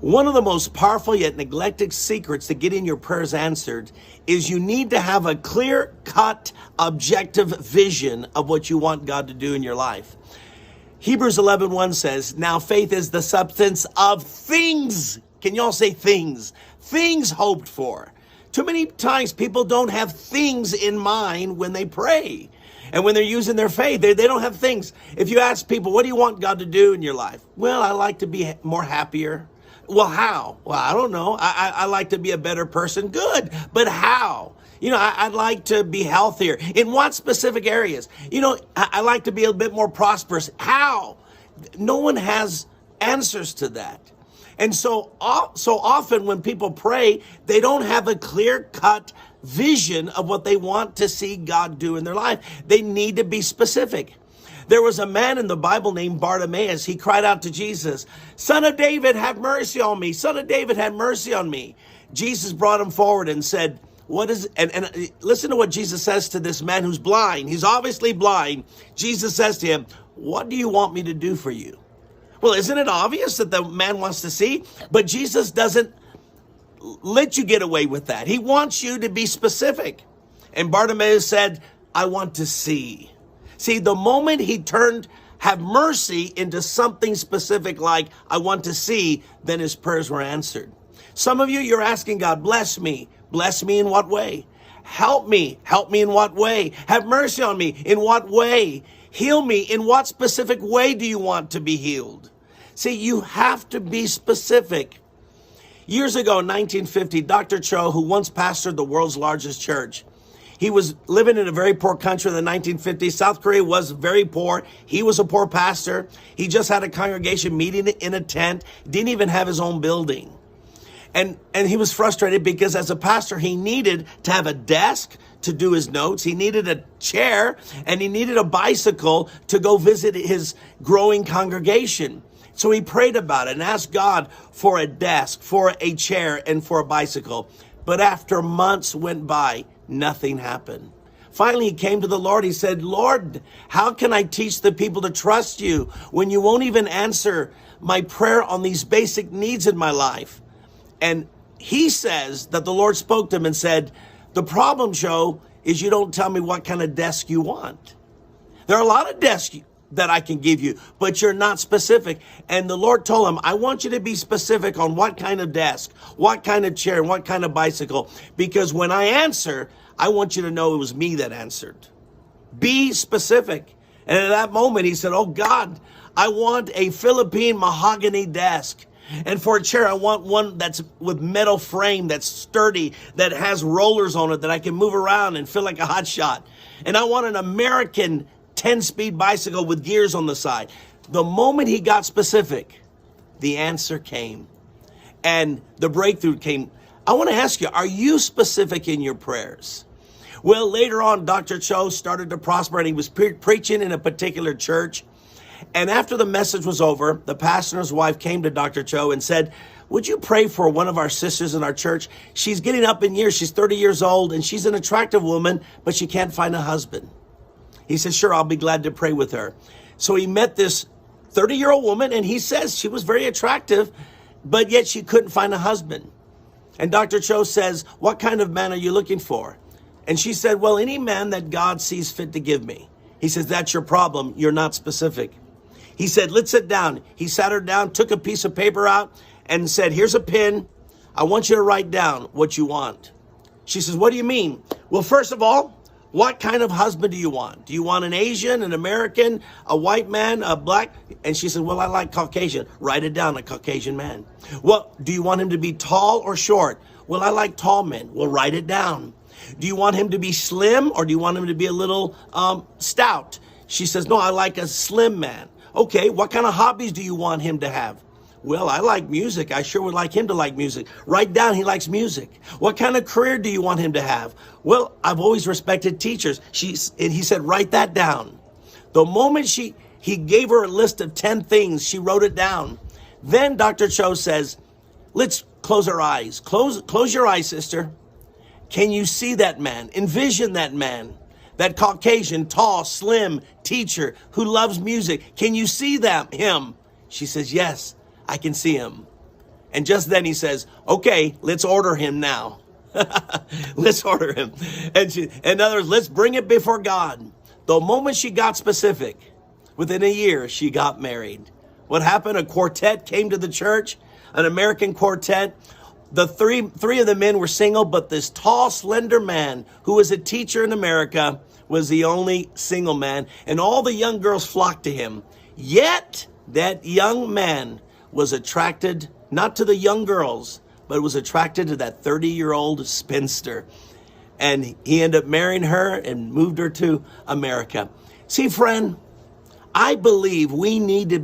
One of the most powerful yet neglected secrets to getting your prayers answered is you need to have a clear-cut, objective vision of what you want God to do in your life. Hebrews 11:1 says, now faith is the substance of things. Can y'all say things? Things hoped for. Too many times people don't have things in mind when they pray. And when they're using their faith, they don't have things. If you ask people, what do you want God to do in your life? Well, I like to be more happier. Well, how? Well, I don't know. I like to be a better person. Good. But how? I'd like to be healthier. In what specific areas? I like to be a bit more prosperous. How? No one has answers to that. And so often when people pray, they don't have a clear-cut vision of what they want to see God do in their life. They need to be specific. There was a man in the Bible named Bartimaeus. He cried out to Jesus, Son of David, have mercy on me. Son of David, have mercy on me. Jesus brought him forward and said, and listen to what Jesus says to this man who's blind. He's obviously blind. Jesus says to him, what do you want me to do for you? Well, isn't it obvious that the man wants to see? But Jesus doesn't let you get away with that. He wants you to be specific. And Bartimaeus said, I want to see. See, the moment he turned have mercy into something specific like, I want to see, then his prayers were answered. Some of you, you're asking God, bless me. Bless me in what way? Help me. Help me in what way? Have mercy on me. In what way? Heal me. In what specific way do you want to be healed? See, you have to be specific. Years ago in 1950, Dr. Cho, who once pastored the world's largest church, he was living in a very poor country in the 1950s. South Korea was very poor. He was a poor pastor. He just had a congregation meeting in a tent, didn't even have his own building. And he was frustrated because as a pastor, he needed to have a desk to do his notes. He needed a chair and he needed a bicycle to go visit his growing congregation. So he prayed about it and asked God for a desk, for a chair, and for a bicycle. But after months went by, nothing happened. Finally, he came to the Lord. He said, Lord, how can I teach the people to trust you when you won't even answer my prayer on these basic needs in my life? And he says that the Lord spoke to him and said, the problem, Joe, is you don't tell me what kind of desk you want. There are a lot of desks that I can give you, but you're not specific. And the Lord told him, I want you to be specific on what kind of desk, what kind of chair, and what kind of bicycle. Because when I answer, I want you to know it was me that answered. Be specific. And at that moment, he said, oh God, I want a Philippine mahogany desk. And for a chair, I want one that's with metal frame, that's sturdy, that has rollers on it, that I can move around and feel like a hot shot. And I want an American 10-speed bicycle with gears on the side. The moment he got specific, the answer came and the breakthrough came. I want to ask you, are you specific in your prayers? Well, later on, Dr. Cho started to prosper and he was preaching in a particular church. And after the message was over, the pastor and his wife came to Dr. Cho and said, would you pray for one of our sisters in our church? She's getting up in years. She's 30 years old and she's an attractive woman, but she can't find a husband. He said, sure, I'll be glad to pray with her. So he met this 30-year-old woman, and he says she was very attractive, but yet she couldn't find a husband. And Dr. Cho says, what kind of man are you looking for? And she said, well, any man that God sees fit to give me. He says, that's your problem. You're not specific. He said, let's sit down. He sat her down, took a piece of paper out, and said, here's a pen. I want you to write down what you want. She says, what do you mean? Well, first of all, what kind of husband do you want? Do you want an Asian, an American, a white man, a black? And she said, well, I like Caucasian. Write it down, a Caucasian man. Well, do you want him to be tall or short? Well, I like tall men. Well, write it down. Do you want him to be slim or do you want him to be a little stout? She says, no, I like a slim man. Okay, what kind of hobbies do you want him to have? Well, I like music. I sure would like him to like music. Write down he likes music. What kind of career do you want him to have? Well, I've always respected teachers. And he said, write that down. The moment he gave her a list of 10 things, she wrote it down. Then Dr. Cho says, let's close our eyes. Close your eyes, sister. Can you see that man? Envision that man. That Caucasian, tall, slim teacher who loves music. Can you see him? She says, yes, I can see him. And just then he says, okay, let's order him now. Let's order him. And in other words, let's bring it before God. The moment she got specific, within a year, she got married. What happened? A quartet came to the church, an American quartet. The three of the men were single, but this tall, slender man who was a teacher in America was the only single man, and all the young girls flocked to him. Yet, that young man was attracted not to the young girls, but was attracted to that 30-year-old spinster. And he ended up marrying her and moved her to America. See, friend, I believe we need to